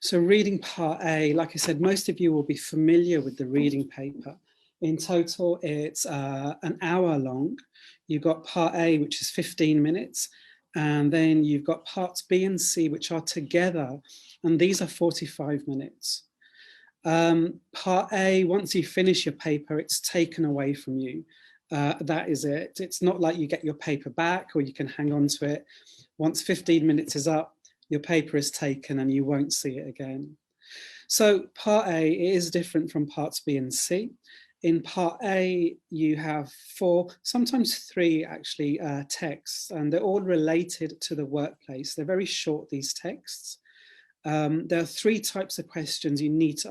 So reading part A, like I said, most of you will be familiar with the reading paper. In total, it's an hour long. You've got part A, which is 15 minutes. And then you've got parts B and C, which are together. And these are 45 minutes. Part A, once you finish your paper, it's taken away from you. That is it. It's not like you get your paper back or you can hang on to it. Once 15 minutes is up, your paper is taken and you won't see it again. So part A is different from parts B and C. In part A, you have 4, sometimes 3 actually texts, and they're all related to the workplace. They're very short, these texts. There are 3 types of questions you need to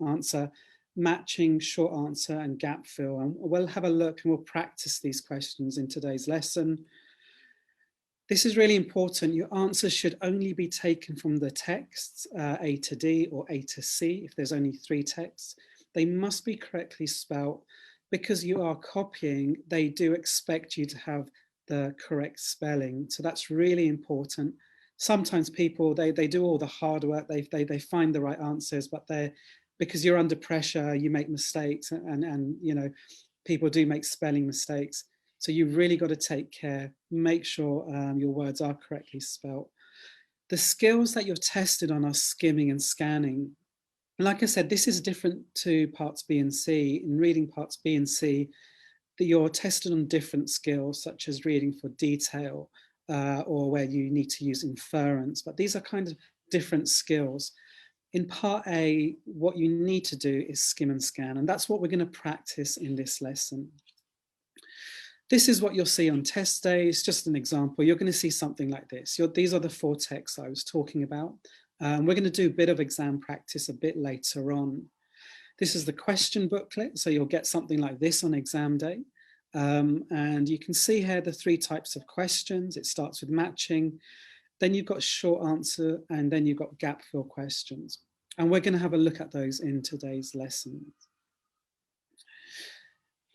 answer: matching, short answer, and gap fill. And we'll have a look and we'll practice these questions in today's lesson. This is really important. Your answers should only be taken from the texts, A to D or A to C, if there's only 3 texts. They must be correctly spelt. Because you are copying, they do expect you to have the correct spelling. So that's really important. Sometimes people, they do all the hard work, they find the right answers, but because you're under pressure, you make mistakes, and you know, people do make spelling mistakes. So you've really got to take care, make sure your words are correctly spelt. The skills that you're tested on are skimming and scanning. And like I said, this is different to parts B and C. In reading parts B and C, you're tested on different skills, such as reading for detail or where you need to use inference. But these are kind of different skills. In part A, what you need to do is skim and scan. And that's what we're going to practice in this lesson. This is what you'll see on test days. Just an example, you're going to see something like this. These are the 4 texts I was talking about. We're going to do a bit of exam practice a bit later on. This is the question booklet, so you'll get something like this on exam day. And you can see here the 3 types of questions. It starts with matching, then you've got short answer, and then you've got gap fill questions. And we're going to have a look at those in today's lesson.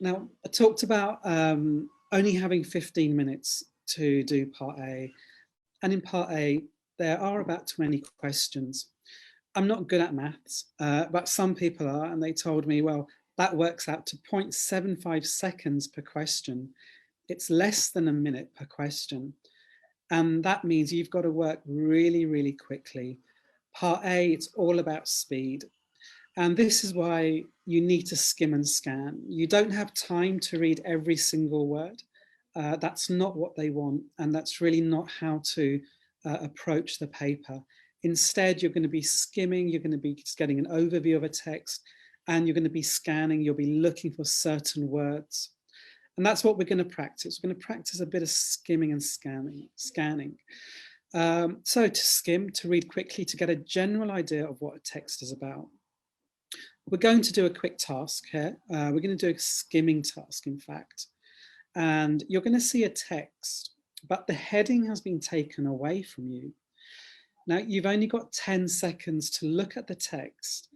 Now, I talked about only having 15 minutes to do part A. And in part A, there are about 20 questions. I'm not good at maths, but some people are, and they told me, well, that works out to 0.75 seconds per question. It's less than a minute per question. And that means you've got to work really, really quickly. Part A, it's all about speed. And this is why you need to skim and scan. You don't have time to read every single word. That's not what they want. And that's really not how to approach the paper. Instead, you're going to be skimming, you're going to be just getting an overview of a text, and you're going to be scanning, you'll be looking for certain words. And that's what we're going to practice. We're going to practice a bit of skimming and scanning. So to skim, to read quickly, to get a general idea of what a text is about. We're going to do a quick task here. We're going to do a skimming task, in fact. And you're going to see a text, but the heading has been taken away from you. Now, you've only got 10 seconds to look at the text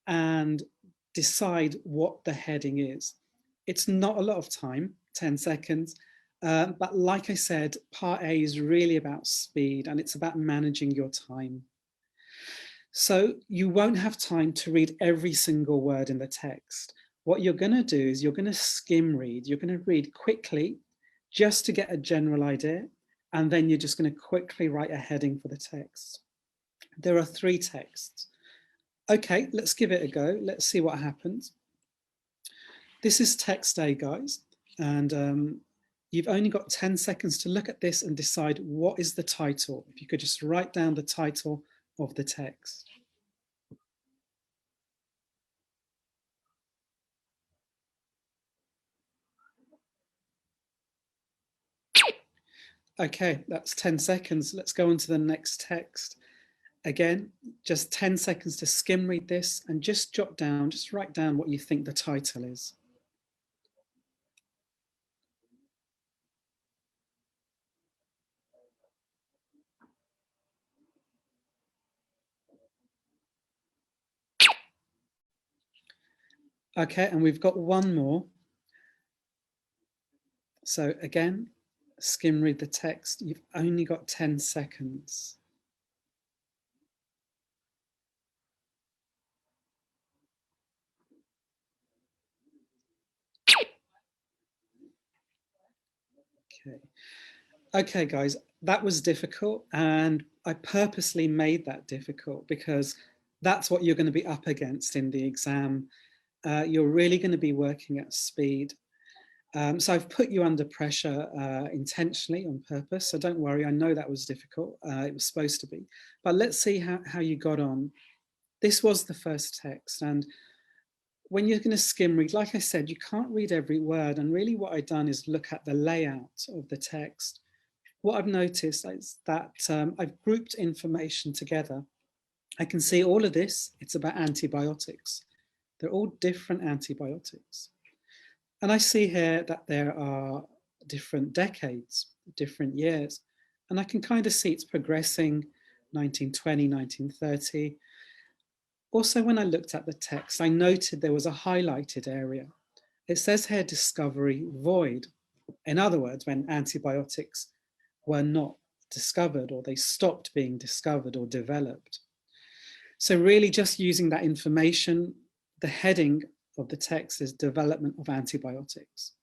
and decide what the heading is. It's not a lot of time, 10 seconds, but like I said, part A is really about speed and it's about managing your time. So you won't have time to read every single word in the text. What you're going to do is you're going to skim read. You're going to read quickly just to get a general idea, and then you're just going to quickly write a heading for the text. There are 3 texts. Okay, let's give it a go. Let's see what happens. This is text A, guys, and you've only got 10 seconds to look at this and decide what is the title. If you could just write down the title of the text. Okay, that's 10 seconds. Let's go on to the next text. Again, just 10 seconds to skim read this and just write down what you think the title is. Okay, and we've got one more. So again, skim read the text. You've only got 10 seconds. Okay, guys, that was difficult, and I purposely made that difficult because that's what you're going to be up against in the exam. You're really going to be working at speed. So I've put you under pressure intentionally on purpose. So don't worry, I know that was difficult. It was supposed to be. But let's see how you got on. This was the first text. And when you're going to skim read, like I said, you can't read every word. And really what I've done is look at the layout of the text. What I've noticed is that I've grouped information together. I can see all of this, it's about antibiotics. They're all different antibiotics. And I see here that there are different decades, different years. And I can kind of see it's progressing, 1920, 1930. Also, when I looked at the text, I noted there was a highlighted area. It says here, discovery void. In other words, when antibiotics were not discovered or they stopped being discovered or developed. So really just using that information, the heading of the text is development of antibiotics.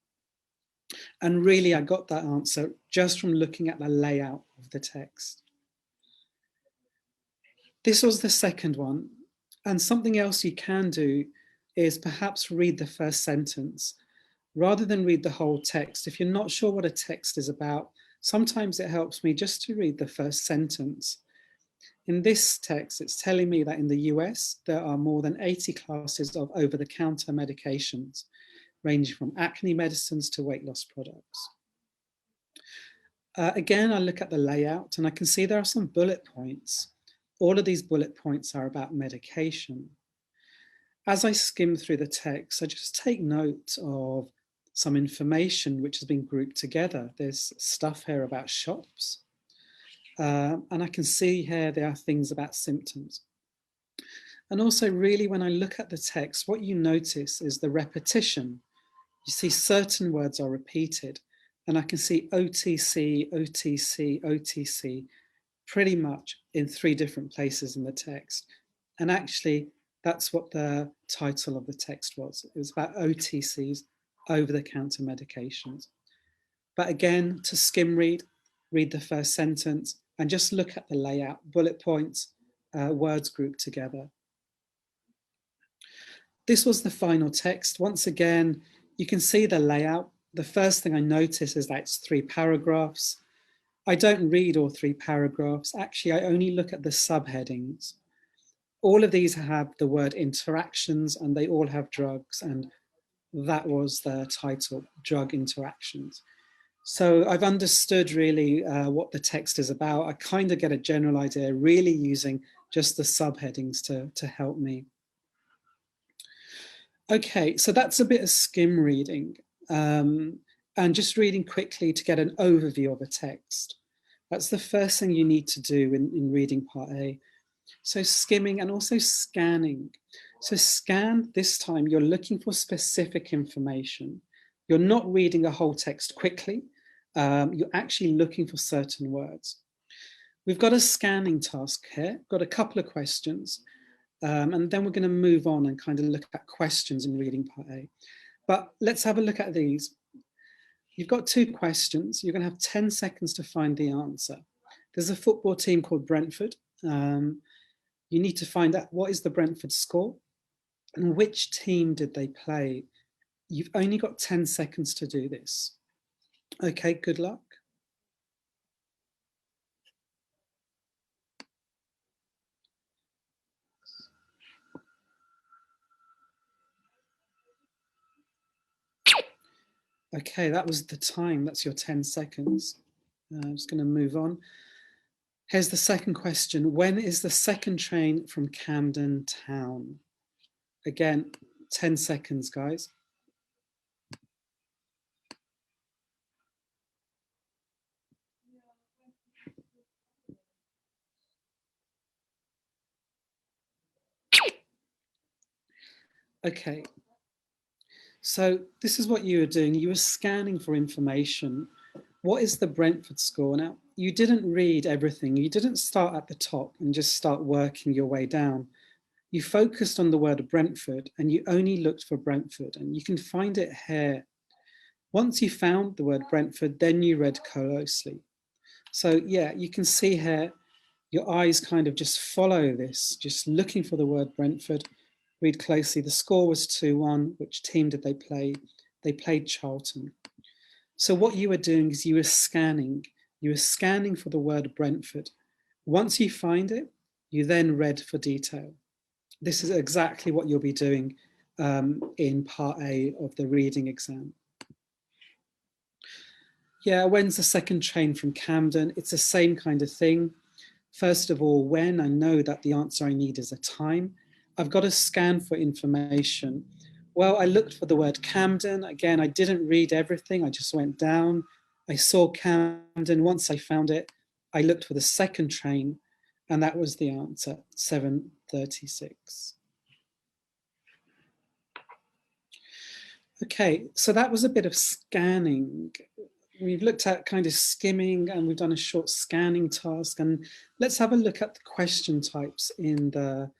And really I got that answer just from looking at the layout of the text. This was the second one. And something else you can do is perhaps read the first sentence rather than read the whole text. If you're not sure what a text is about, sometimes it helps me just to read the first sentence. In this text, it's telling me that in the US, there are more than 80 classes of over-the-counter medications, ranging from acne medicines to weight loss products. Again, I look at the layout and I can see there are some bullet points. All of these bullet points are about medication. As I skim through the text, I just take note of some information which has been grouped together. There's stuff here about shops. And I can see here there are things about symptoms. And also really when I look at the text, what you notice is the repetition. You see certain words are repeated and I can see OTC, OTC, OTC pretty much in 3 different places in the text. And actually that's what the title of the text was. It was about OTCs, over-the-counter medications. But again, to skim read the first sentence and just look at the layout, bullet points, words grouped together. This was the final text. Once again, you can see the layout. The first thing I notice is that it's 3 paragraphs. I don't read all 3 paragraphs. Actually, I only look at the subheadings. All of these have the word interactions and they all have drugs, and that was the title, drug interactions. So I've understood really what the text is about. I kind of get a general idea, really using just the subheadings to help me. Okay, so that's a bit of skim reading and just reading quickly to get an overview of a text. That's the first thing you need to do in reading part A. So skimming and also scanning. So scan, this time you're looking for specific information. You're not reading a whole text quickly. You're actually looking for certain words. We've got a scanning task here, got a couple of questions, and then we're going to move on and kind of look at questions in reading part A. But let's have a look at these. You've got 2 questions. You're going to have 10 seconds to find the answer. There's a football team called Brentford. You need to find out what is the Brentford score and which team did they play. You've only got 10 seconds to do this. Okay, good luck. Okay, that was the time. That's your 10 seconds. I'm just going to move on. Here's the second question. When is the second train from Camden Town? Again, 10 seconds, guys. Okay, so this is what you were doing. You were scanning for information. What is the Brentford score? Now, you didn't read everything. You didn't start at the top and just start working your way down. You focused on the word Brentford and you only looked for Brentford, and you can find it here. Once you found the word Brentford, then you read closely. So yeah, you can see here, your eyes kind of just follow this, just looking for the word Brentford. Read closely. The score was 2-1. Which team did they play? They played Charlton. So what you were doing is you were scanning. You were scanning for the word Brentford. Once you find it, you then read for detail. This is exactly what you'll be doing in part A of the reading exam. Yeah, when's the second train from Camden? It's the same kind of thing. First of all, when I know that the answer I need is a time, I've got to scan for information. Well, I looked for the word Camden. Again, I didn't read everything. I just went down. I saw Camden. Once I found it, I looked for the second train, and that was the answer, 7:36. Okay, so that was a bit of scanning. We've looked at kind of skimming, and we've done a short scanning task. And let's have a look at the question types in the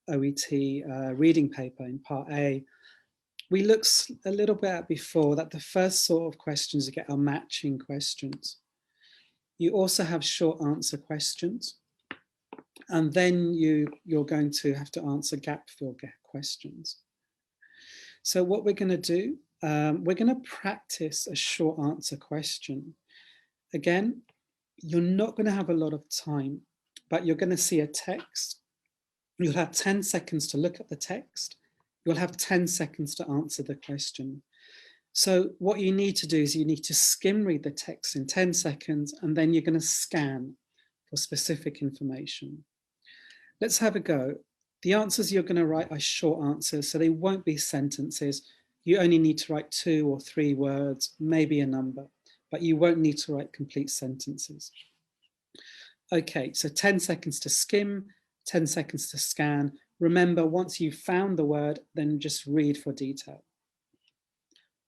OET reading paper in part A. We looked a little bit at before that the first sort of questions you get are matching questions. You also have short answer questions. And then you're going to have to answer gap fill questions. So what we're going to do, we're going to practice a short answer question. Again, you're not going to have a lot of time, but you're going to see a text. You'll have 10 seconds to look at the text. You'll have 10 seconds to answer the question. So what you need to do is you need to skim read the text in 10 seconds, and then you're going to scan for specific information. Let's have a go. The answers you're going to write are short answers, so they won't be sentences. You only need to write 2 or 3 words, maybe a number, but you won't need to write complete sentences. Okay, so 10 seconds to skim, 10 seconds to scan. Remember, once you've found the word, then just read for detail.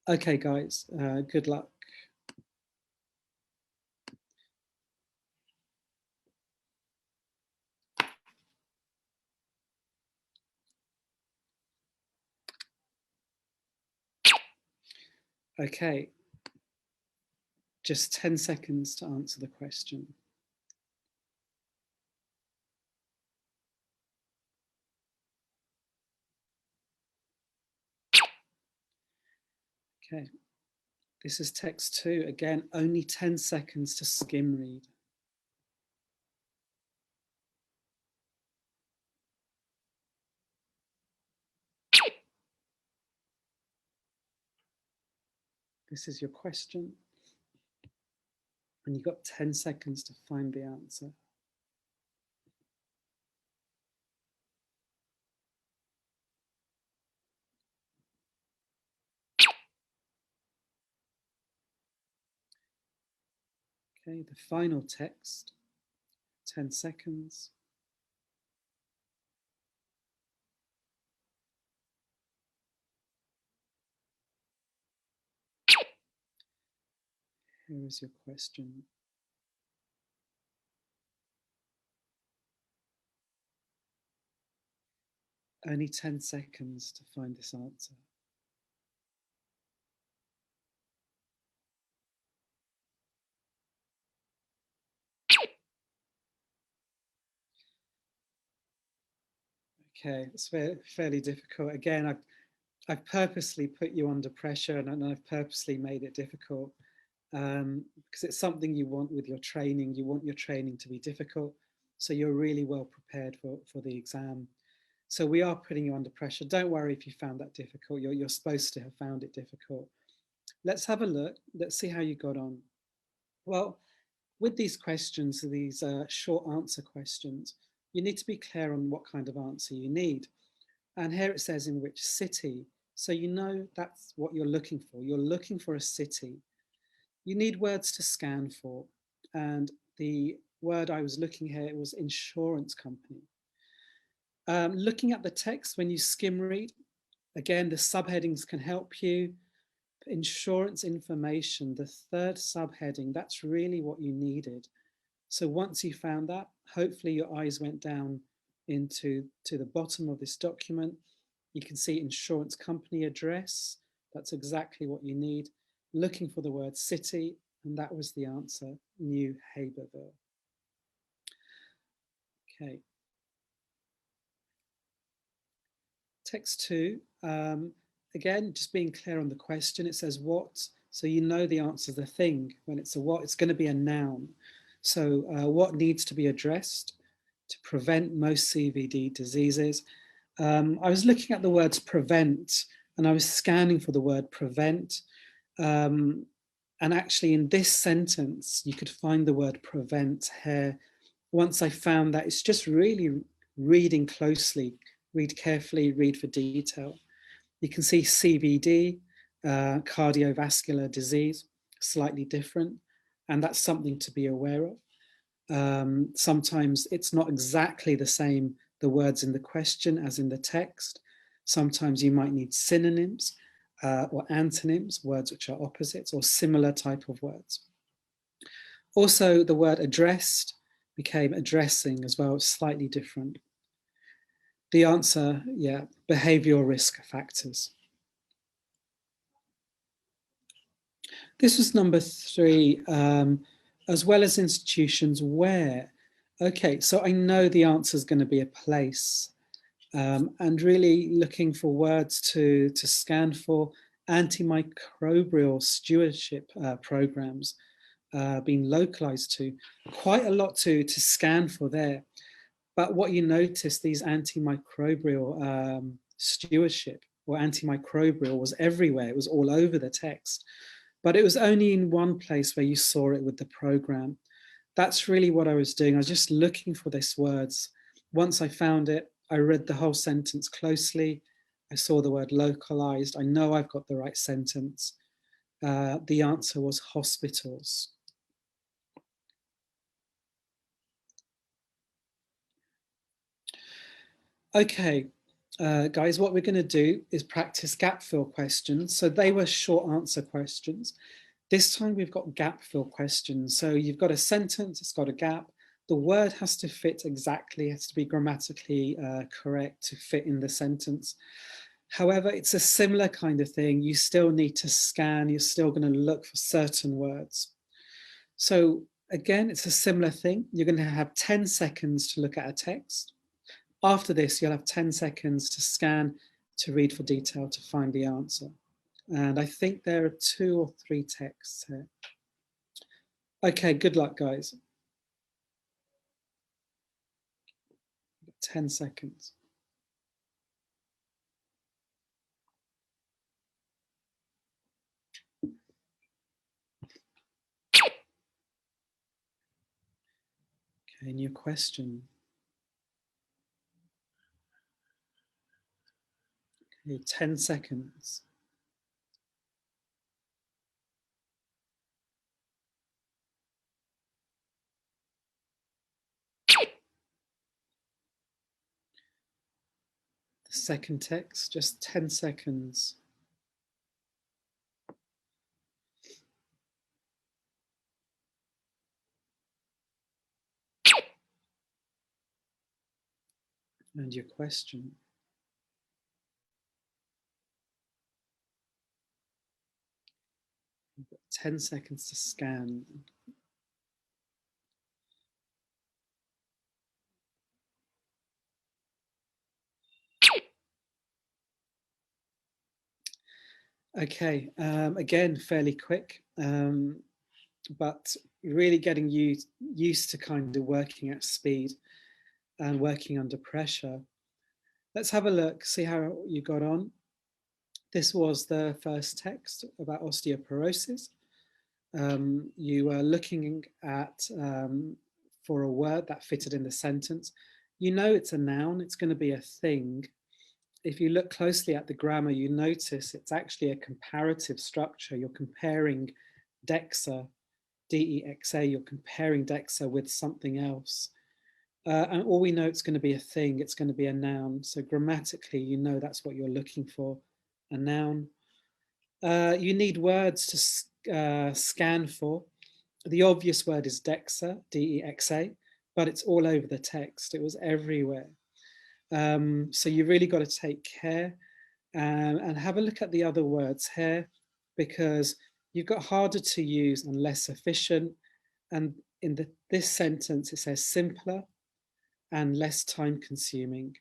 Okay, guys, good luck. Okay, just 10 seconds to answer the question. Okay, this is text 2. Again, only 10 seconds to skim read. This is your question. And you've got 10 seconds to find the answer. Okay, the final text, 10 seconds. Here is your question. Only 10 seconds to find this answer. Okay, it's fairly difficult. Again, I've purposely put you under pressure, and I've purposely made it difficult because it's something you want with your training. You want your training to be difficult, so you're really well prepared for the exam. So we are putting you under pressure. Don't worry if you found that difficult. You're supposed to have found it difficult. Let's have a look. Let's see how you got on. Well, with these questions, these short answer questions, you need to be clear on what kind of answer you need. And here it says in which city. So you know that's what you're looking for. You're looking for a city. You need words to scan for. And the word I was looking here was insurance company. Looking at the text when you skim read, again, the subheadings can help you. Insurance information, the third subheading, that's really what you needed. So once you found that, hopefully your eyes went down to the bottom of this document. You can see insurance company address, That's exactly what you need. Looking for the word city, and that was the answer, New Haberville. Okay. Text 2, again, just being clear on the question, it says what, so you know the answer is the thing. When it's a what, it's going to be a noun. So what needs to be addressed to prevent most CVD diseases? I was looking at the words prevent, and I was scanning for the word prevent. And actually in this sentence, you could find the word prevent here. Once I found that, it's just really reading closely, read carefully, read for detail. You can see CVD, cardiovascular disease, slightly different, and that's something to be aware of. Sometimes it's not exactly the same, the words in the question as in the text. Sometimes you might need synonyms or antonyms, words which are opposites, or similar type of words. Also, the word addressed became addressing as well, slightly different. The answer, yeah, behavioral risk factors. This was number 3, as well as institutions where. Okay, so I know the answer is going to be a place, and really looking for words to scan for. Antimicrobial stewardship programs being localized to. Quite a lot to scan for there. But what you notice, these antimicrobial stewardship or antimicrobial was everywhere. It was all over the text. But it was only in one place where you saw it with the program. That's really what I was doing. I was just looking for these words. Once I found it, I read the whole sentence closely. I saw the word localized. I know I've got the right sentence. The answer was hospitals. Okay, guys, what we're going to do is practice gap fill questions. So they were short answer questions. This time we've got gap fill questions. So you've got a sentence, it's got a gap. The word has to fit exactly, has to be grammatically correct to fit in the sentence. However, it's a similar kind of thing. You still need to scan, you're still going to look for certain words. So again, it's a similar thing. You're going to have 10 seconds to look at a text. After this, you'll have 10 seconds to scan, to read for detail, to find the answer. And I think there are 2 or 3 texts here. Okay, good luck, guys. 10 seconds. Okay, new question. Okay, 10 seconds. The second text, just 10 seconds. And your question. You've got 10 seconds to scan. Okay, again, fairly quick, but really getting used to kind of working at speed and working under pressure. Let's have a look, see how you got on. This was the first text about osteoporosis. You were looking at for a word that fitted in the sentence. You know it's a noun, it's going to be a thing. If you look closely at the grammar, you notice it's actually a comparative structure. You're comparing DEXA, D-E-X-A, you're comparing DEXA with something else. And all we know it's going to be a thing, it's going to be a noun. So grammatically, you know that's what you're looking for, a noun. You need words to scan for. The obvious word is DEXA, D-E-X-A, but it's all over the text. It was everywhere. So you really got to take care. and have a look at the other words here, because you've got harder to use and less efficient. And in this sentence, it says simpler and less time consuming.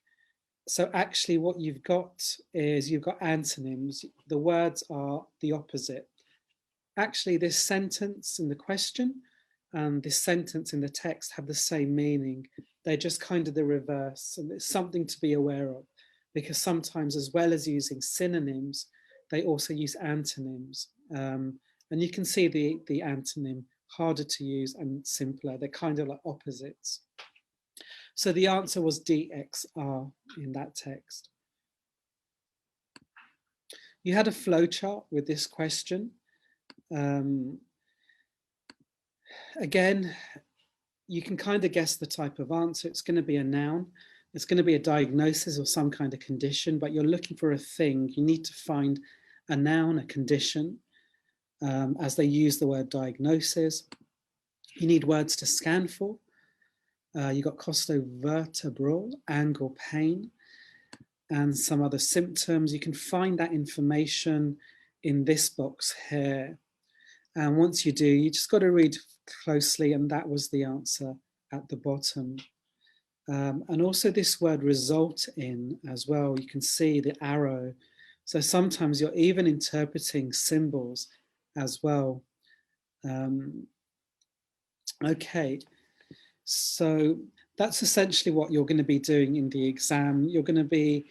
So actually what you've got is you've got antonyms. The words are the opposite. Actually, this sentence in the question and this sentence in the text have the same meaning. They're just kind of the reverse. And it's something to be aware of, because sometimes, as well as using synonyms, they also use antonyms. And you can see the antonym, harder to use and simpler. They're kind of like opposites. So the answer was DXR in that text. You had a flowchart with this question. Again, you can kind of guess the type of answer. It's going to be a noun. It's going to be a diagnosis or some kind of condition, but you're looking for a thing. You need to find a noun, a condition, as they use the word diagnosis. You need words to scan for. You've got costovertebral, angle, pain, and some other symptoms. You can find that information in this box here. And once you do, you just got to read closely, and that was the answer at the bottom. And also this word result in as well, you can see the arrow. So sometimes you're even interpreting symbols as well. Okay, so that's essentially what you're going to be doing in the exam. You're going to be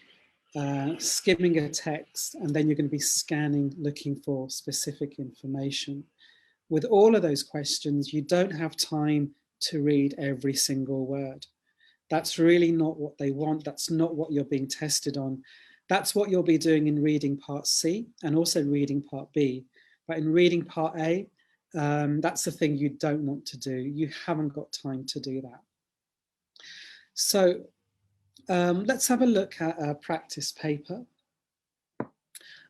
skimming a text, and then you're going to be scanning, looking for specific information. With all of those questions, you don't have time to read every single word. That's really not what they want. That's not what you're being tested on. That's what you'll be doing in reading part C and also reading part B. But in reading part A, that's the thing you don't want to do. You haven't got time to do that. So let's have a look at a practice paper.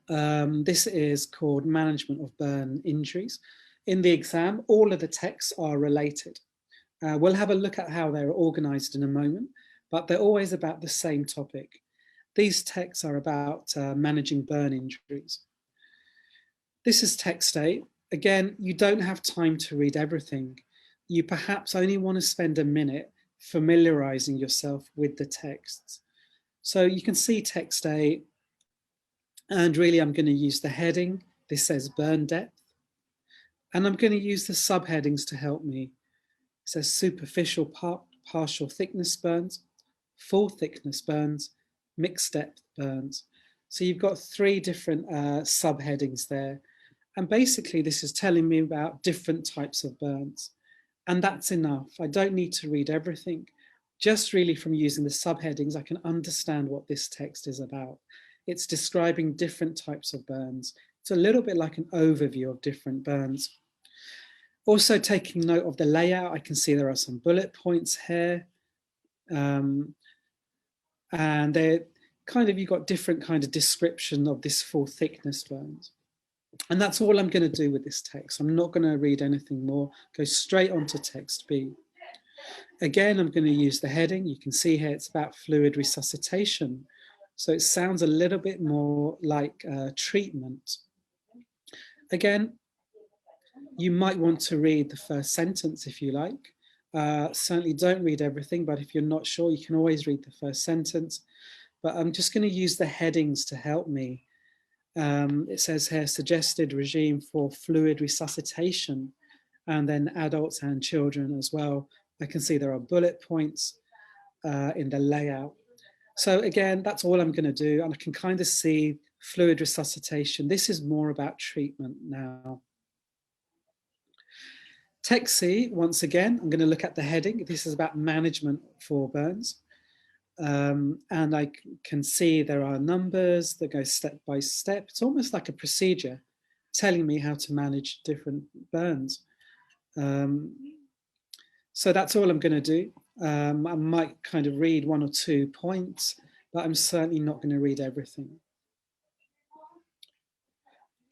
This is called Management of Burn Injuries. In the exam, all of the texts are related. We'll have a look at how they're organized in a moment, but they're always about the same topic. These texts are about managing burn injuries. This is text A. Again, you don't have time to read everything. You perhaps only want to spend a minute familiarizing yourself with the texts. So you can see text A, and really I'm going to use the heading. This says burn depth. And I'm going to use the subheadings to help me. It says superficial partial thickness burns, full thickness burns, mixed depth burns. So you've got three different subheadings there. And basically this is telling me about different types of burns. And that's enough. I don't need to read everything. Just really from using the subheadings, I can understand what this text is about. It's describing different types of burns. It's a little bit like an overview of different burns. Also taking note of the layout, I can see there are some bullet points here. And they're kind of, you've got different kind of description of this full thickness burns. And that's all I'm going to do with this text. I'm not going to read anything more, go straight on to text B. Again, I'm going to use the heading. You can see here it's about fluid resuscitation. So it sounds a little bit more like treatment. Again, you might want to read the first sentence if you like. Certainly don't read everything, but if you're not sure, you can always read the first sentence. But I'm just going to use the headings to help me. It says here, suggested regime for fluid resuscitation, and then adults and children as well. I can see there are bullet points in the layout. So again, that's all I'm going to do. And I can kind of see fluid resuscitation. This is more about treatment now. Text C, once again, I'm going to look at the heading. This is about management for burns. And I can see there are numbers that go step by step. It's almost like a procedure telling me how to manage different burns. So that's all I'm going to do. I might kind of read one or 2 points, but I'm certainly not going to read everything.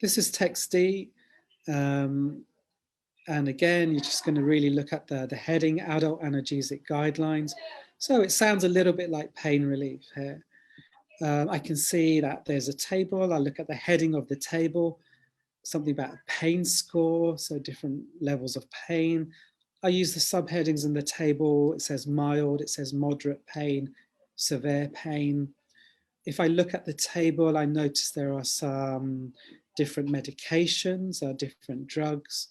This is text D. And again, you're just going to really look at the heading, adult analgesic guidelines. So it sounds a little bit like pain relief here. I can see that there's a table. I look at the heading of the table, something about a pain score, so different levels of pain. I use the subheadings in the table. It says mild, it says moderate pain, severe pain. If I look at the table, I notice there are some different medications, different drugs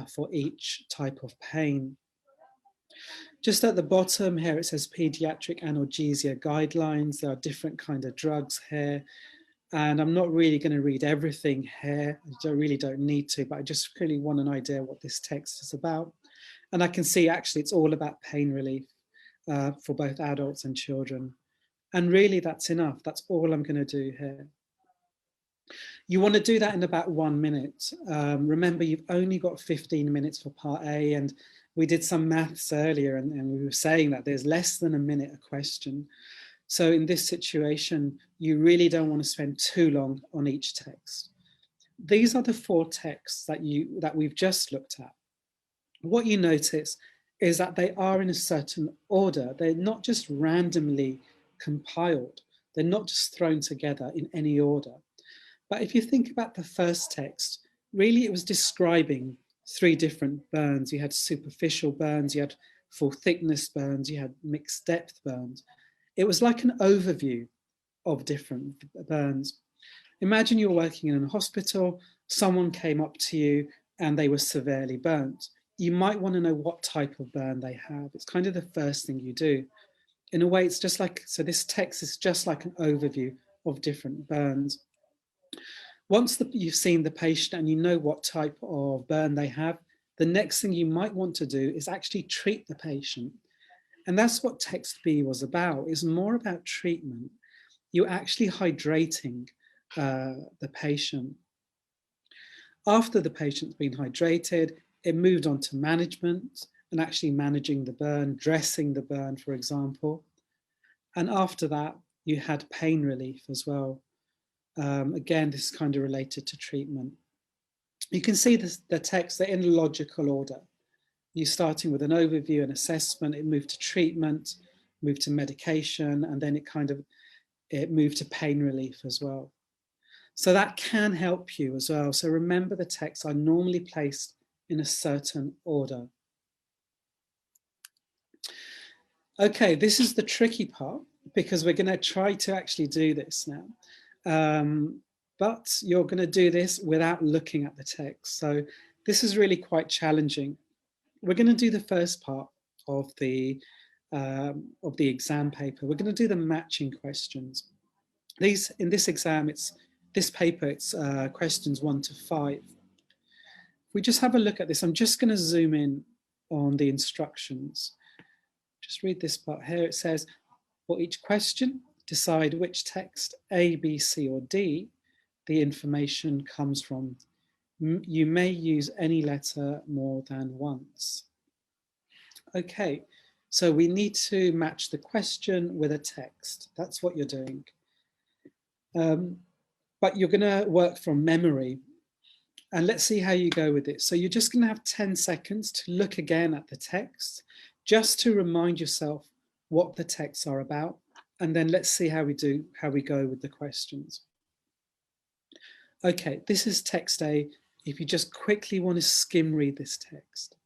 for each type of pain. Just at the bottom here, it says pediatric analgesia guidelines. There are different kind of drugs here. And I'm not really going to read everything here. I really don't need to, but I just really want an idea what this text is about. And I can see actually it's all about pain relief for both adults and children. And really that's enough. That's all I'm going to do here. You want to do that in about 1 minute. Remember, you've only got 15 minutes for part A, and we did some maths earlier and we were saying that there's less than a minute a question. So in this situation, you really don't want to spend too long on each text. These are the 4 texts that we've just looked at. What you notice is that they are in a certain order. They're not just randomly compiled. They're not just thrown together in any order. But if you think about the first text, really it was describing 3 different burns. You had superficial burns, you had full thickness burns, you had mixed depth burns. It was like an overview of different burns. Imagine you're working in a hospital, someone came up to you and they were severely burnt. You might want to know what type of burn they have. It's kind of the first thing you do. In a way, it's just like, so this text is just like an overview of different burns. Once you've seen the patient and you know what type of burn they have, the next thing you might want to do is actually treat the patient. And that's what text B was about. It's more about treatment. You're actually hydrating the patient. After the patient's been hydrated, it moved on to management and actually managing the burn, dressing the burn, for example. And after that, you had pain relief as well. Again, this is kind of related to treatment. You can see the text, they're in logical order. You're starting with an overview and assessment, it moved to treatment, moved to medication, and then it moved to pain relief as well. So that can help you as well. So remember, the texts are normally placed in a certain order. Okay, this is the tricky part because we're going to try to actually do this now. But you're going to do this without looking at the text. So this is really quite challenging. We're going to do the first part of the exam paper. We're going to do the matching questions. In this exam, this paper, it's questions 1 to 5. If we just have a look at this, I'm just going to zoom in on the instructions. Just read this part here. It says, for each question, decide which text A, B, C, or D the information comes from. You may use any letter more than once. Okay, so we need to match the question with a text. That's what you're doing. But you're going to work from memory. And let's see how you go with it. So you're just going to have 10 seconds to look again at the text, just to remind yourself what the texts are about. And then let's see how we go with the questions. Okay, this is text A. If you just quickly want to skim read this text.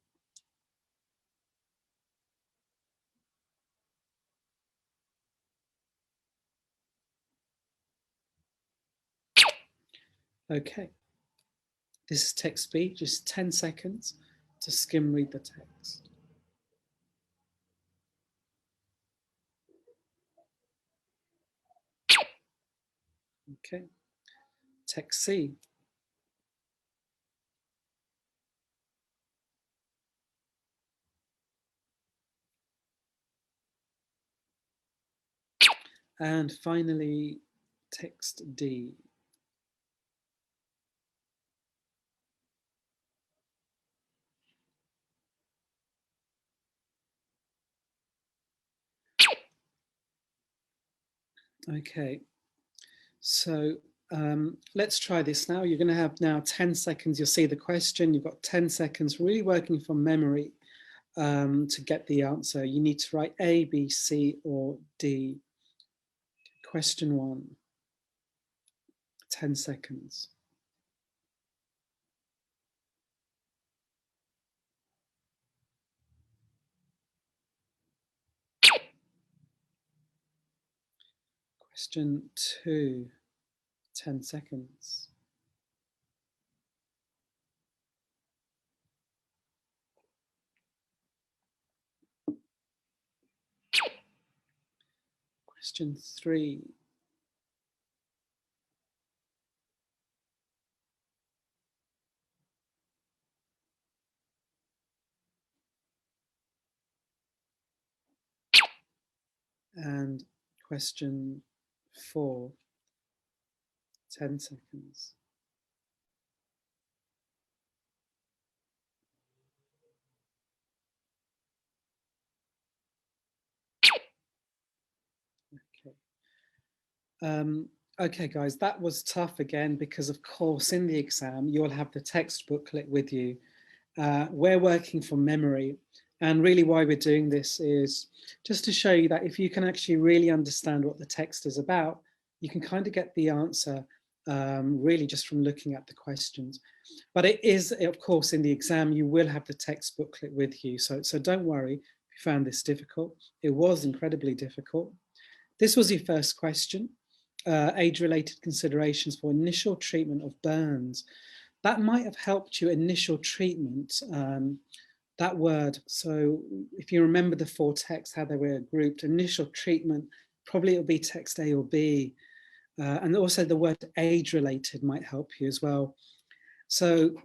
Okay, this is text B, just 10 seconds to skim read the text. Okay, text C. And finally, text D. Okay, so let's try this now. You're going to have now 10 seconds. You'll see the question. You've got 10 seconds really working from memory to get the answer. You need to write A, B, C, or D. Question 1, 10 seconds. Question 2, 10 seconds. Question 3. And question 4, 10 seconds. Okay. Okay, guys, that was tough again, because of course in the exam you'll have the text booklet with you. We're working from memory, and really why we're doing this is just to show you that if you can actually really understand what the text is about, you can kind of get the answer really just from looking at the questions. But it is, of course, in the exam you will have the text booklet with you, so don't worry if you found this difficult. It was incredibly difficult. This was your first question. Age-related considerations for initial treatment of burns. That might have helped you, initial treatment, that word. So if you remember the 4 texts, how they were grouped, initial treatment, probably it'll be text A or B. And also the word age-related might help you as well. So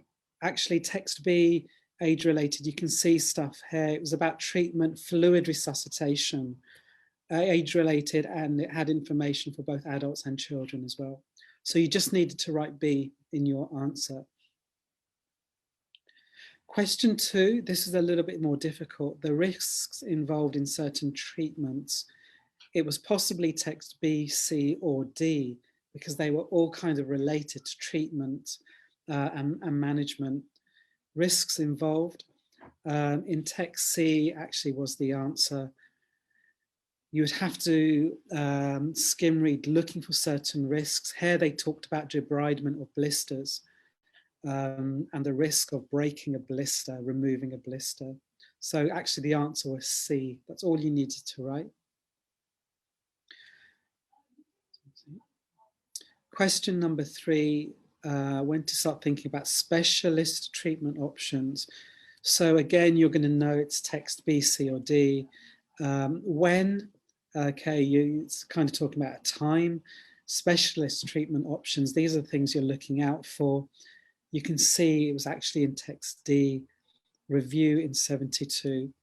actually text B, age-related, you can see stuff here. It was about treatment, fluid resuscitation, age-related, and it had information for both adults and children as well. So you just needed to write B in your answer. Question 2, this is a little bit more difficult. The risks involved in certain treatments. It was possibly text B, C, or D, because they were all kind of related to treatment and management. Risks involved in text C actually was the answer. You would have to skim read looking for certain risks. Here they talked about debridement of blisters and the risk of breaking a blister, removing a blister. So actually the answer was C. That's all you needed to write. Question number 3, when to start thinking about specialist treatment options. So again, you're going to know it's text B, C, or D. When, okay, it's kind of talking about a time. Specialist treatment options, these are the things you're looking out for. You can see it was actually in text D, review in 72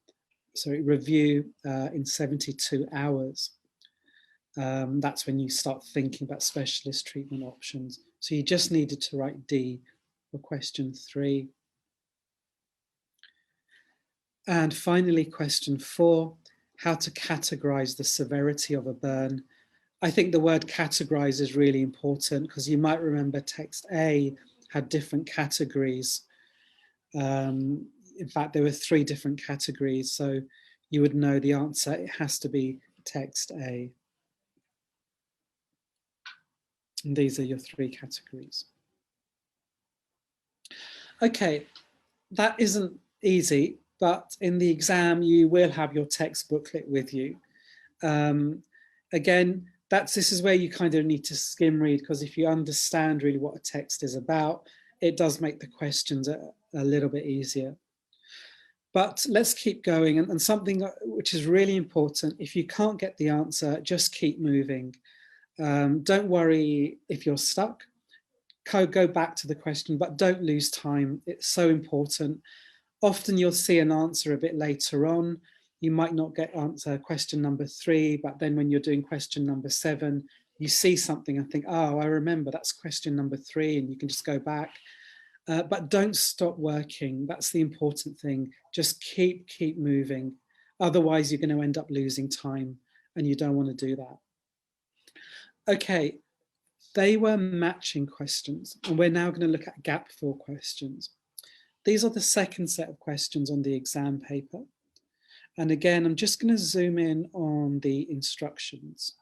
hours. That's when you start thinking about specialist treatment options. So you just needed to write D for question 3. And finally, question 4, how to categorize the severity of a burn. I think the word categorize is really important, because you might remember text A had different categories. In fact, there were 3 different categories, so you would know the answer. It has to be text A. And these are your 3 categories. Okay, that isn't easy, but in the exam, you will have your text booklet with you. Again, this is where you kind of need to skim read, because if you understand really what a text is about, it does make the questions a little bit easier. But let's keep going. And something which is really important, if you can't get the answer, just keep moving. Don't worry if you're stuck. Go back to the question, but don't lose time. It's so important. Often you'll see an answer a bit later on. You might not get answer question number 3, but then when you're doing question number 7, you see something and think, oh, I remember that's question number 3, and you can just go back. But don't stop working. That's the important thing. Just keep moving. Otherwise, you're going to end up losing time, and you don't want to do that. Okay, they were matching questions, and we're now going to look at gap fill questions. These are the second set of questions on the exam paper. And again, I'm just going to zoom in on the instructions.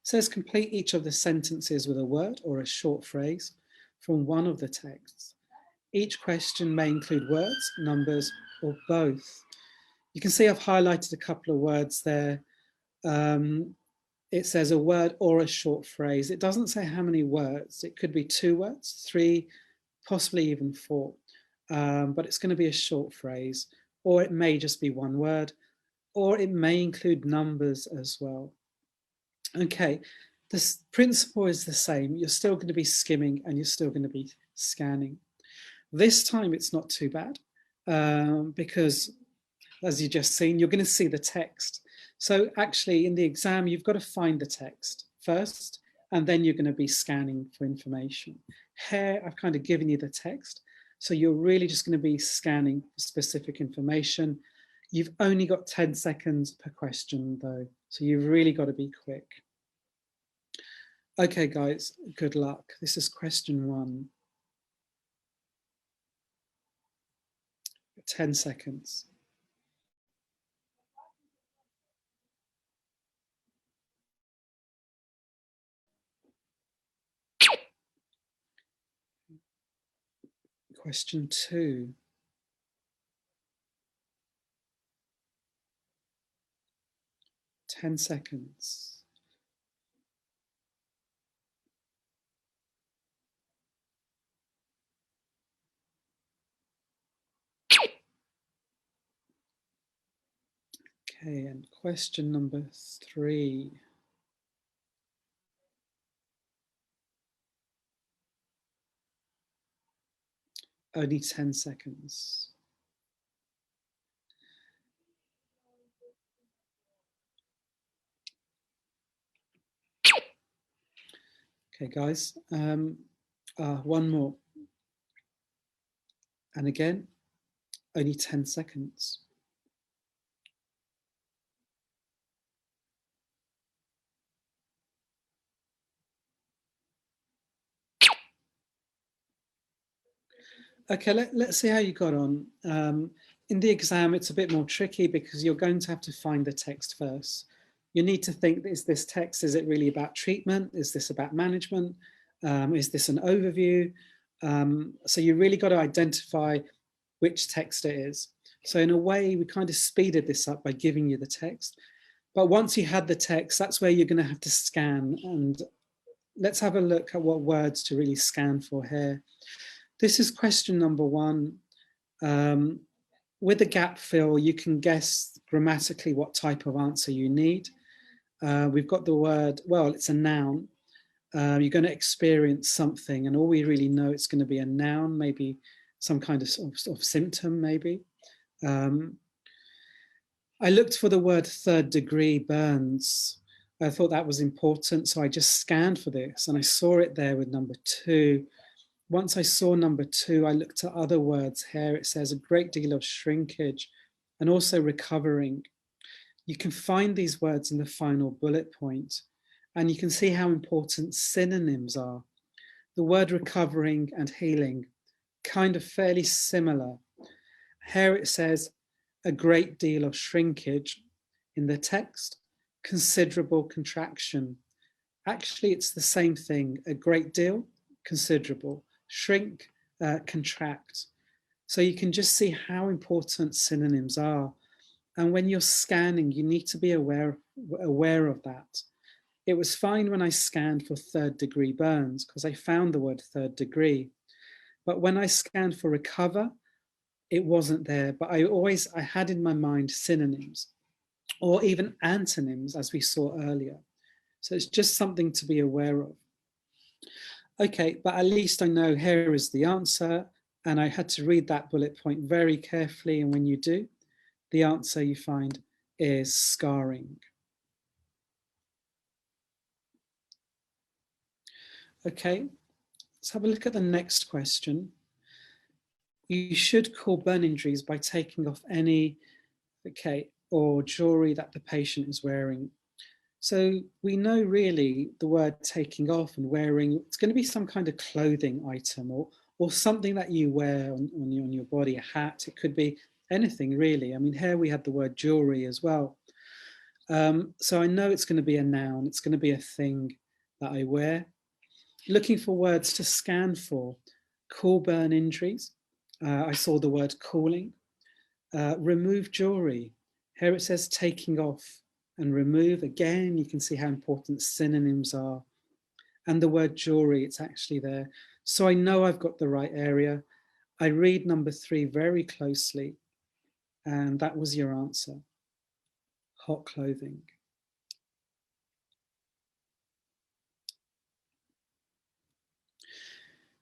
says complete each of the sentences with a word or a short phrase from one of the texts. Each question may include words, numbers, or both. You can see I've highlighted a couple of words there. It says a word or a short phrase. It doesn't say how many words. It could be 2 words, 3, possibly even 4. But it's going to be a short phrase, or it may just be 1 word, or it may include numbers as well. Okay, this principle is the same. You're still going to be skimming and you're still going to be scanning. This time it's not too bad because, as you just seen, you're going to see the text. So actually in the exam, you've got to find the text first, and then you're going to be scanning for information. Here, I've kind of given you the text. So you're really just going to be scanning for specific information. You've only got 10 seconds per question though. So you've really got to be quick. Okay, guys, good luck. This is question 1. 10 seconds. Question 2. 10 seconds. Okay, and question number 3. Only 10 seconds. Okay, guys, one more. And again, only 10 seconds. Okay, let's see how you got on. In the exam, it's a bit more tricky because you're going to have to find the text first. You need to think, is this text, is it really about treatment? Is this about management? Is this an overview? So you really got to identify which text it is. So in a way, we kind of speeded this up by giving you the text. But once you had the text, that's where you're going to have to scan. And let's have a look at what words to really scan for here. This is question number 1. With the gap fill, you can guess grammatically what type of answer you need. We've got the word, well, it's a noun. You're going to experience something, and all we really know it's going to be a noun, maybe some kind of symptom, maybe. I looked for the word 3rd degree burns. I thought that was important, so I just scanned for this, and I saw it there with number 2. Once I saw number 2, I looked at other words here. It says a great deal of shrinkage and also recovering. You can find these words in the final bullet point, and you can see how important synonyms are. The word recovering and healing, kind of fairly similar. Here it says a great deal of shrinkage. In the text, considerable contraction. Actually, it's the same thing, a great deal, considerable, shrink, contract. So you can just see how important synonyms are. And when you're scanning, you need to be aware of that. It was fine when I scanned for 3rd degree burns because I found the word 3rd degree. But when I scanned for recover, it wasn't there. But I had in my mind synonyms or even antonyms, as we saw earlier. So it's just something to be aware of. Okay, but at least I know here is the answer, and I had to read that bullet point very carefully, and when you do, the answer you find is scarring. Okay, let's have a look at the next question. You should call burn injuries by taking off any, or jewelry that the patient is wearing. So we know really the word taking off and wearing, it's going to be some kind of clothing item or something that you wear on your body, a hat. It could be anything really. I mean, here we have the word jewelry as well. So I know it's going to be a noun. It's going to be a thing that I wear. Looking for words to scan for. Cool burn injuries. I saw the word cooling. Remove jewelry. Here it says taking off and remove. Again, you can see how important synonyms are. And the word jewelry, it's actually there. So I know I've got the right area. I read number 3 very closely, and that was your answer. Hot clothing.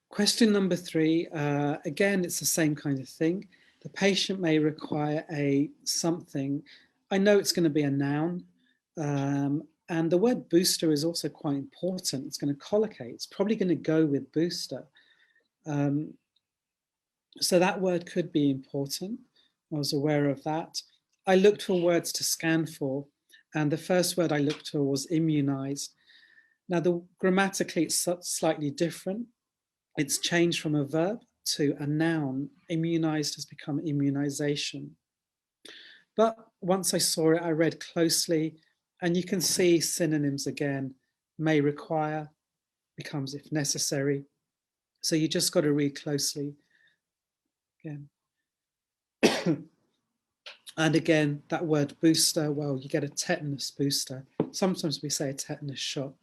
Question number 3, again, it's the same kind of thing. The patient may require a something. I know it's going to be a noun. And the word booster is also quite important. It's going to collocate. It's probably going to go with booster. So that word could be important. I was aware of that. I looked for words to scan for, and the first word I looked for was immunized. Now, grammatically, it's slightly different. It's changed from a verb to a noun. Immunized has become immunization. But once I saw it, I read closely, and you can see synonyms again. May require becomes if necessary. So you just got to read closely again. And again, that word booster, well, you get a tetanus booster. Sometimes we say a tetanus shot.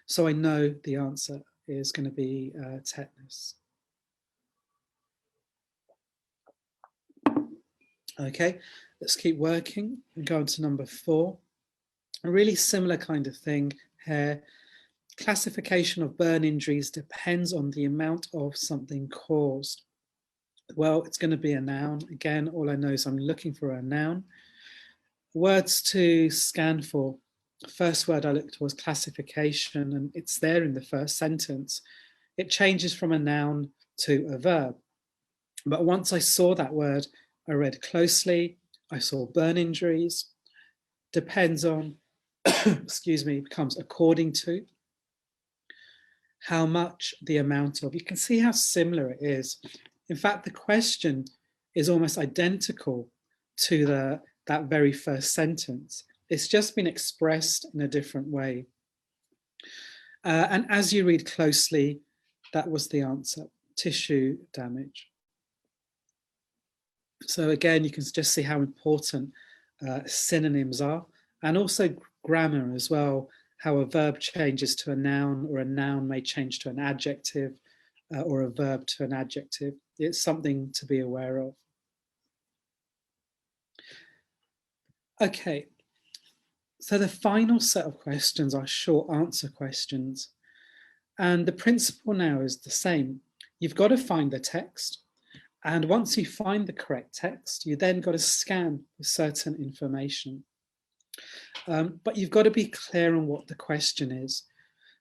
So I know the answer is going to be tetanus. Okay, let's keep working and go on to number 4. A really similar kind of thing here. Classification of burn injuries depends on the amount of something caused. Well, it's going to be a noun. Again, all I know is I'm looking for a noun. Words to scan for. First word I looked for was classification, and it's there in the first sentence. It changes from a noun to a verb. But once I saw that word, I read closely. I saw burn injuries. Depends on, excuse me, becomes according to. How much, the amount of. You can see how similar it is. In fact, the question is almost identical to that very first sentence. It's just been expressed in a different way. And as you read closely, that was the answer, tissue damage. So again, you can just see how important synonyms are, and also grammar as well, how a verb changes to a noun, or a noun may change to an adjective, or a verb to an adjective. It's something to be aware of. Okay, so the final set of questions are short answer questions. And the principle now is the same. You've got to find the text. And once you find the correct text, you then got to scan certain information. But you've got to be clear on what the question is.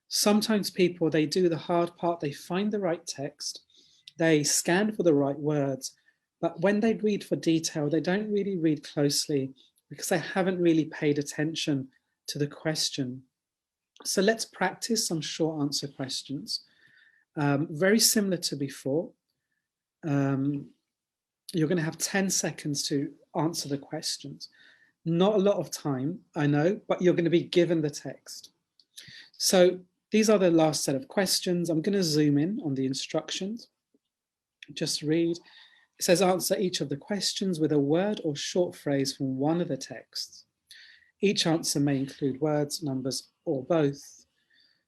Sometimes people, they do the hard part. They find the right text. They scan for the right words. But when they read for detail, they don't really read closely because they haven't really paid attention to the question. So let's practice some short answer questions. Very similar to before. You're going to have 10 seconds to answer the questions. Not a lot of time, I know, but you're going to be given the text. So these are the last set of questions. I'm going to zoom in on the instructions. Just read. It says answer each of the questions with a word or short phrase from one of the texts. Each answer may include words, numbers, or both.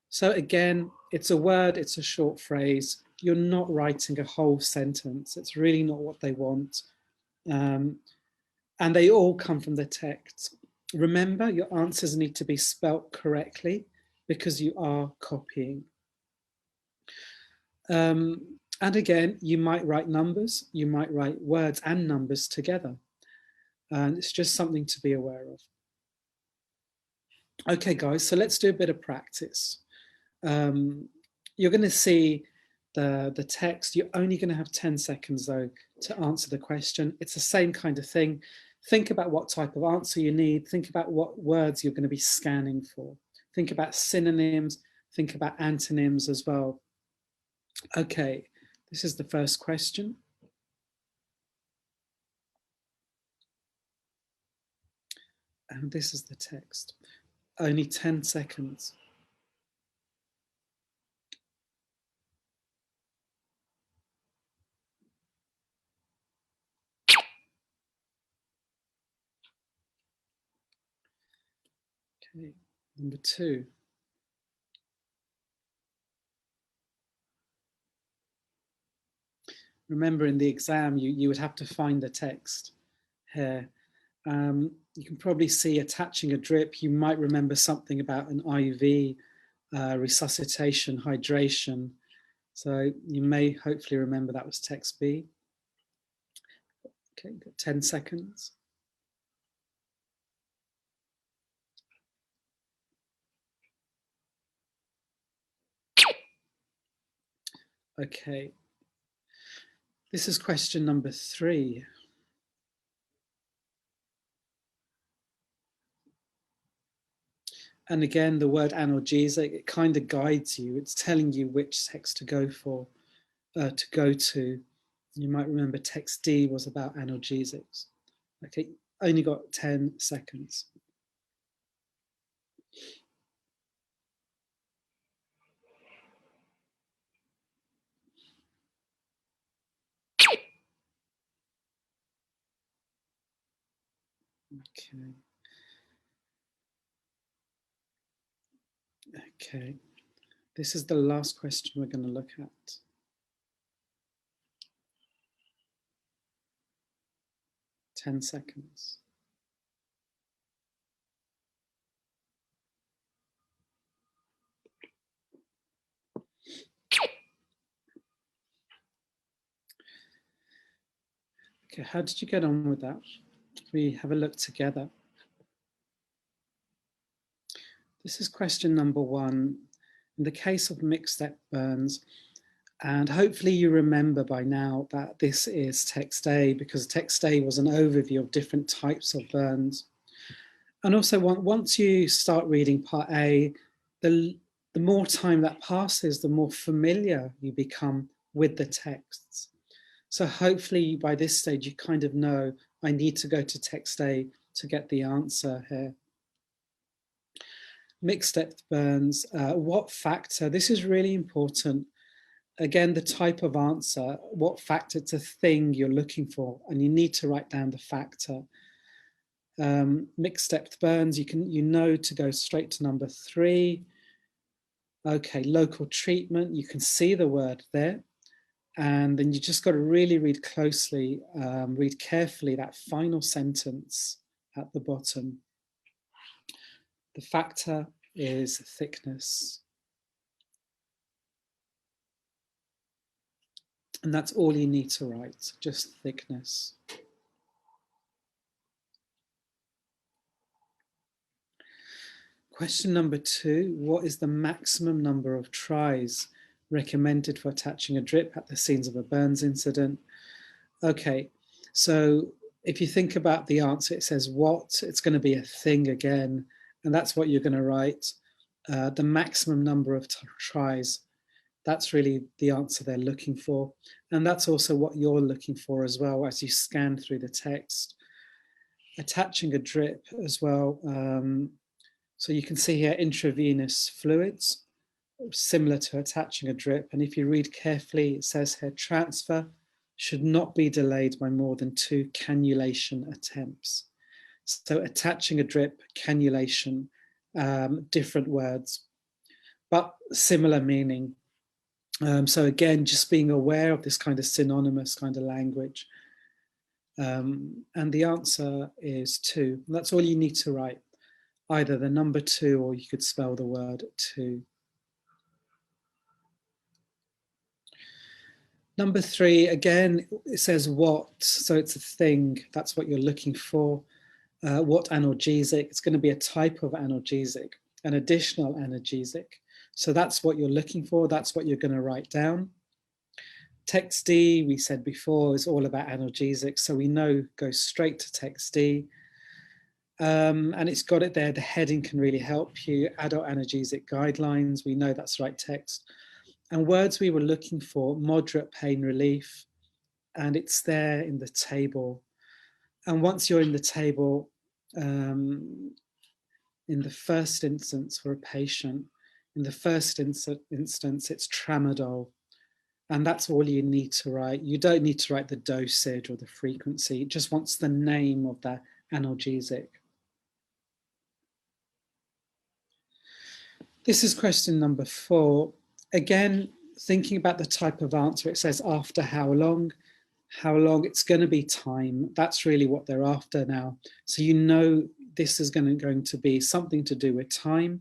So again, it's a word, it's a short phrase. You're not writing a whole sentence. It's really not what they want. And they all come from the text. Remember, your answers need to be spelt correctly because you are copying. And again, you might write numbers, you might write words and numbers together. And it's just something to be aware of. Okay, guys, so let's do a bit of practice. You're going to see the text. You're only going to have 10 seconds, though, to answer the question. It's the same kind of thing. Think about what type of answer you need. Think about what words you're going to be scanning for. Think about synonyms. Think about antonyms as well. Okay, this is the first question. And this is the text. Only 10 seconds. Okay, number 2. Remember, in the exam, you would have to find the text here. You can probably see attaching a drip. You might remember something about an IV, resuscitation, hydration. So you may hopefully remember that was text B. Okay, got 10 seconds. Okay, this is question number 3. And again, the word analgesic, it kind of guides you. It's telling you which text to go for, to go to. You might remember text D was about analgesics. Okay, only got 10 seconds. Okay. Okay. This is the last question we're going to look at. Ten seconds. Okay, how did you get on with that? We have a look together. This is question number 1. In the case of mixed-step burns, and hopefully you remember by now that this is text A, because text A was an overview of different types of burns. And also, once you start reading part A, the more time that passes, the more familiar you become with the texts. So hopefully by this stage, you kind of know, I need to go to text A to get the answer here. Mixed depth burns, what factor? This is really important. Again, the type of answer, what factor, it's a thing you're looking for, and you need to write down the factor. Mixed depth burns, you know to go straight to number 3. Okay, local treatment, you can see the word there. And then you just got to really read closely, read carefully that final sentence at the bottom. The factor is thickness. And that's all you need to write, just thickness. Question number 2, what is the maximum number of tries recommended for attaching a drip at the scenes of a burns incident? Okay, so if you think about the answer, it says what, it's going to be a thing again, and that's what you're going to write. The maximum number of tries, that's really the answer they're looking for. And that's also what you're looking for as well as you scan through the text. Attaching a drip as well. So you can see here intravenous fluids, similar to attaching a drip. And if you read carefully, it says here transfer should not be delayed by more than 2 cannulation attempts. So attaching a drip, cannulation, different words, but similar meaning. So again, just being aware of this kind of synonymous kind of language. And the answer is 2. That's all you need to write, either the number 2 or you could spell the word 2. Number 3, again, it says what, so it's a thing, that's what you're looking for. What analgesic? It's going to be a type of analgesic, an additional analgesic. So that's what you're looking for, that's what you're going to write down. Text D, we said before, is all about analgesics, so we know go straight to text D. And it's got it there, the heading can really help you. Adult analgesic guidelines, we know that's the right text. And words we were looking for, moderate pain relief, and it's there in the table. And once you're in the table, in the first instance for a patient. In the first instance, it's tramadol. And that's all you need to write. You don't need to write the dosage or the frequency. It just wants the name of the analgesic. This is question number 4. Again, thinking about the type of answer, it says after how long. How long? It's going to be time. That's really what they're after now. So you know this is going to be something to do with time.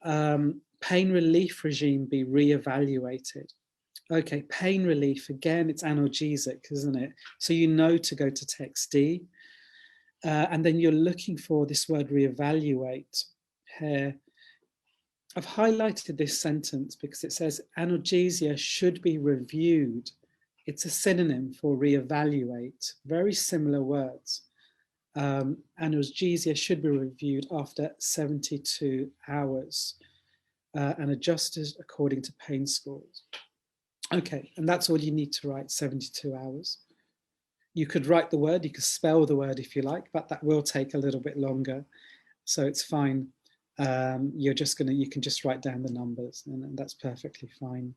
Pain relief regime be reevaluated. Okay, pain relief, again, it's analgesic, isn't it? So you know to go to text D. And then you're looking for this word reevaluate here. I've highlighted this sentence because it says analgesia should be reviewed. It's a synonym for reevaluate, very similar words. Analgesia should be reviewed after 72 hours and adjusted according to pain scores. Okay, and that's all you need to write, 72 hours. You could write the word, you could spell the word if you like, but that will take a little bit longer. So it's fine. You can just write down the numbers and that's perfectly fine.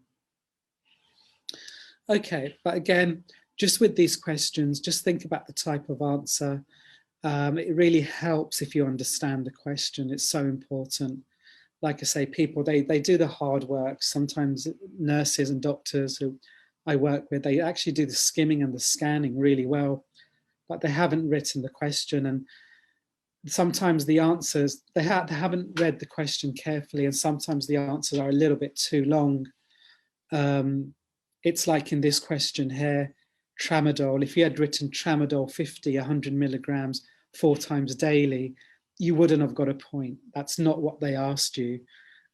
Okay, but again, just with these questions, just think about the type of answer. It really helps if you understand the question. It's so important. Like I say, people, they do the hard work. Sometimes nurses and doctors who I work with, they actually do the skimming and the scanning really well, but they haven't written the question. And sometimes the answers, they haven't read the question carefully, and sometimes the answers are a little bit too long. It's like in this question here, tramadol. If you had written tramadol 50, 100 milligrams 4 times daily, you wouldn't have got a point. That's not what they asked you.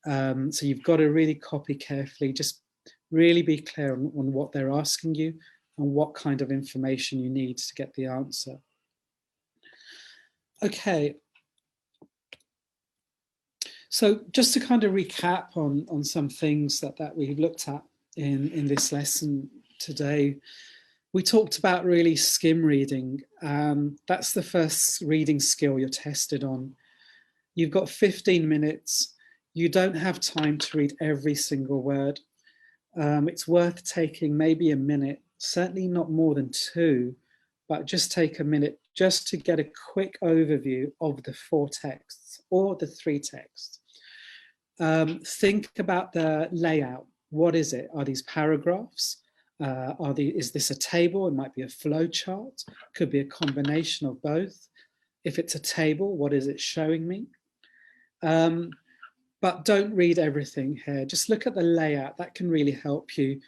So you've got to really copy carefully, just really be clear on what they're asking you and what kind of information you need to get the answer. Okay. So just to kind of recap on some things that we've looked at in this lesson today, we talked about really skim reading. That's the first reading skill you're tested on. You've got 15 minutes. You don't have time to read every single word. It's worth taking maybe a minute, certainly not more than 2, but just take a minute just to get a quick overview of the 4 texts or the 3 texts. Think about the layout. What is it? Are these paragraphs? Is this a table? It might be a flow chart. Could be a combination of both. If it's a table, what is it showing me? But don't read everything here. Just look at the layout. That can really help you.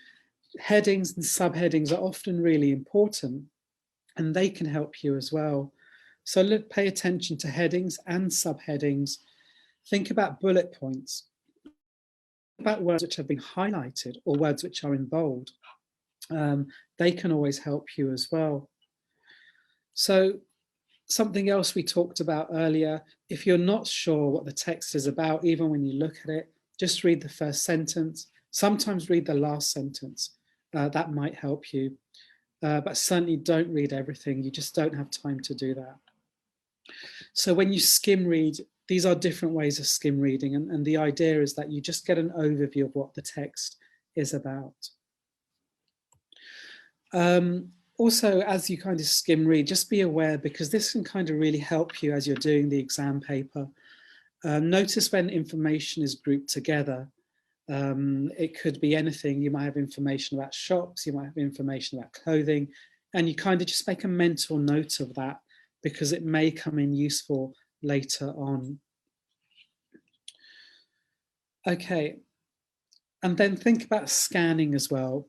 Headings and subheadings are often really important, and they can help you as well. So pay attention to headings and subheadings. Think about bullet points, about words which have been highlighted or words which are in bold. They can always help you as well. So something else we talked about earlier, if you're not sure what the text is about, even when you look at it, just read the first sentence. Sometimes read the last sentence. That might help you. But certainly don't read everything. You just don't have time to do that. So when you skim read, these are different ways of skim reading. And the idea is that you just get an overview of what the text is about. Also, as you kind of skim read, just be aware, because this can kind of really help you as you're doing the exam paper. Notice when information is grouped together. It could be anything. You might have information about shops, you might have information about clothing, and you kind of just make a mental note of that because it may come in useful later on. Okay, and then think about scanning as well.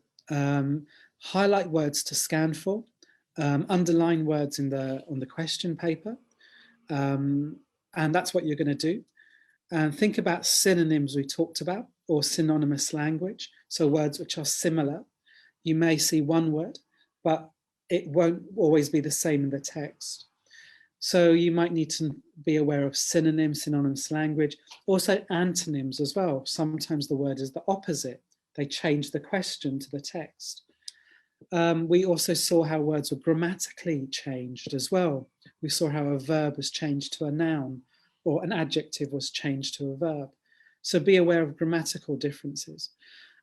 Highlight words to scan for, underline words on the question paper, and that's what you're going to do. And think about synonyms we talked about, or synonymous language, so words which are similar. You may see one word, but it won't always be the same in the text. So you might need to be aware of synonyms, synonymous language, also antonyms as well. Sometimes the word is the opposite. They change the question to the text. We also saw how words were grammatically changed as well. We saw how a verb was changed to a noun, or an adjective was changed to a verb. So be aware of grammatical differences.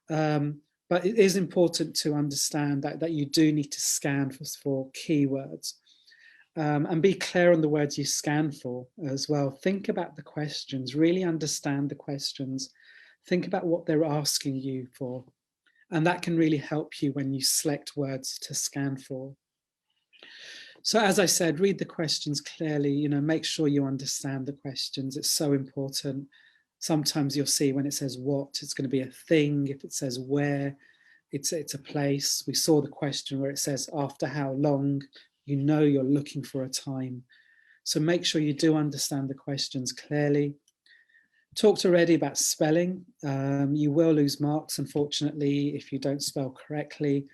But it is important to understand that you do need to scan for keywords. And be clear on the words you scan for as well. Think about the questions, really understand the questions. Think about what they're asking you for. And that can really help you when you select words to scan for. So as I said, read the questions clearly, make sure you understand the questions. It's so important. Sometimes you'll see when it says what, it's going to be a thing. If it says where, it's a place. We saw the question where it says after how long, you're looking for a time. So make sure you do understand the questions clearly. Talked already about spelling. You will lose marks, unfortunately, if you don't spell correctly.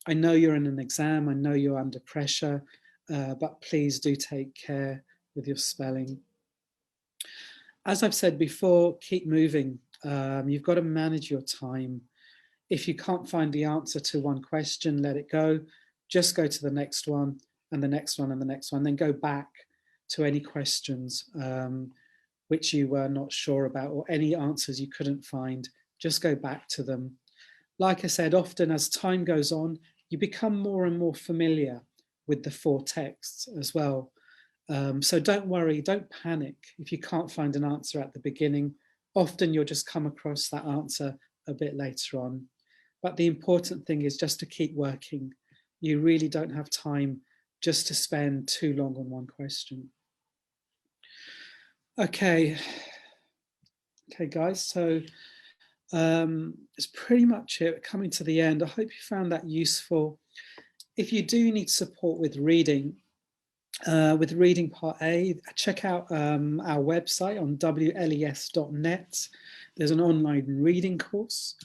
I know you're in an exam, I know you're under pressure, but please do take care with your spelling. As I've said before, keep moving. You've got to manage your time. If you can't find the answer to one question, let it go. Just go to the next one and the next one and the next one, then go back to any questions which you were not sure about, or any answers you couldn't find. Just go back to them. Like I said, often as time goes on, you become more and more familiar with the 4 texts as well. So don't worry, don't panic if you can't find an answer at the beginning. Often you'll just come across that answer a bit later on. But the important thing is just to keep working. You really don't have time just to spend too long on one question. Okay, guys, so it's pretty much it, coming to the end. I hope you found that useful. If you do need support with reading Part A, check out our website on WLES.net. There's an online reading course.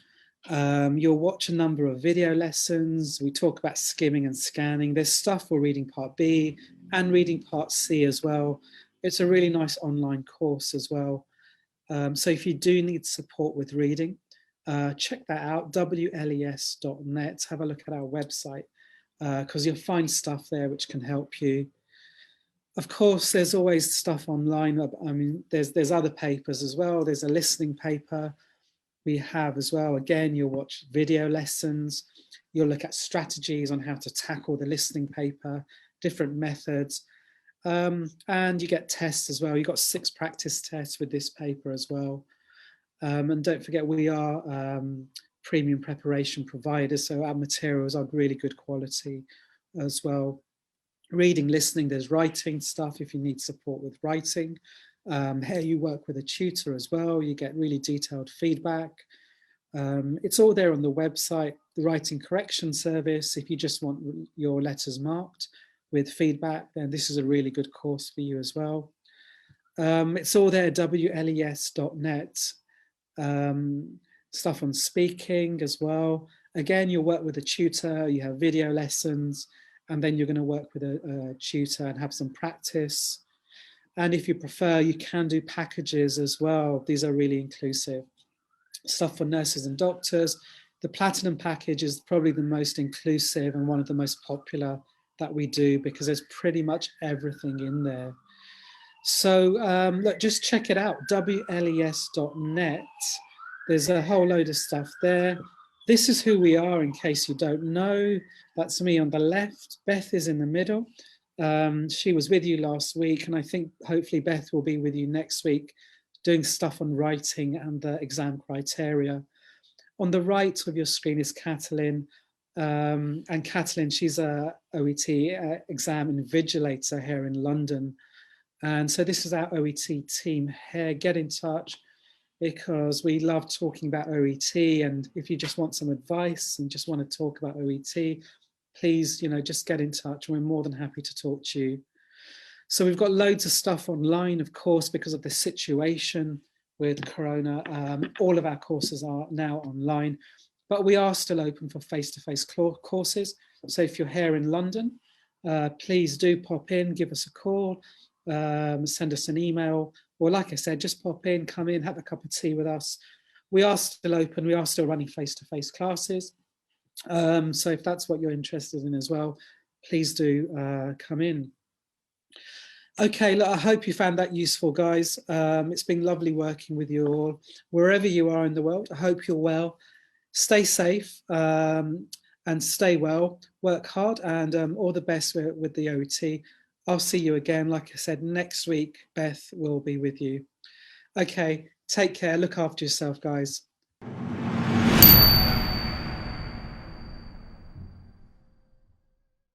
You'll watch a number of video lessons. We talk about skimming and scanning. There's stuff for reading Part B and reading Part C as well. It's a really nice online course as well. So if you do need support with reading, check that out, WLES.net. Have a look at our website because you'll find stuff there which can help you. Of course, there's always stuff online. I mean, there's other papers as well. There's a listening paper we have as well. Again, you'll watch video lessons. You'll look at strategies on how to tackle the listening paper, different methods. And you get tests as well. You've got 6 practice tests with this paper as well. And don't forget, we are premium preparation providers, so our materials are really good quality as well. Reading, listening, there's writing stuff if you need support with writing. Here you work with a tutor as well. You get really detailed feedback. It's all there on the website. The writing correction service, if you just want your letters marked with feedback, then this is a really good course for you as well. It's all there, WLES.net. Stuff on speaking as well. Again, you'll work with a tutor, you have video lessons, and then you're going to work with a tutor and have some practice. And if you prefer, you can do packages as well. These are really inclusive. Stuff for nurses and doctors. The Platinum package is probably the most inclusive and one of the most popular that we do because there's pretty much everything in there. So look, just check it out, WLES.net. There's a whole load of stuff there. This is who we are, in case you don't know. That's me on the left. Beth is in the middle. She was with you last week, and I think hopefully Beth will be with you next week doing stuff on writing and the exam criteria. On the right of your screen is Catalin. And Catalin, she's a OET exam invigilator here in London. And so this is our OET team here. Get in touch because we love talking about OET. And if you just want some advice and just want to talk about OET, please, just get in touch. We're more than happy to talk to you. So we've got loads of stuff online, of course, because of the situation with Corona. All of our courses are now online, but we are still open for face-to-face courses. So if you're here in London, please do pop in, give us a call, send us an email, or like I said, just pop in, come in, have a cup of tea with us. We are still open. We are still running face-to-face classes. So if that's what you're interested in as well, please do come in. Okay, look, I hope you found that useful, guys. It's been lovely working with you all. Wherever you are in the world, I hope you're well. Stay safe and stay well. Work hard, and all the best with the OET. I'll see you again. Like I said, next week, Beth will be with you. Okay, take care. Look after yourself, guys.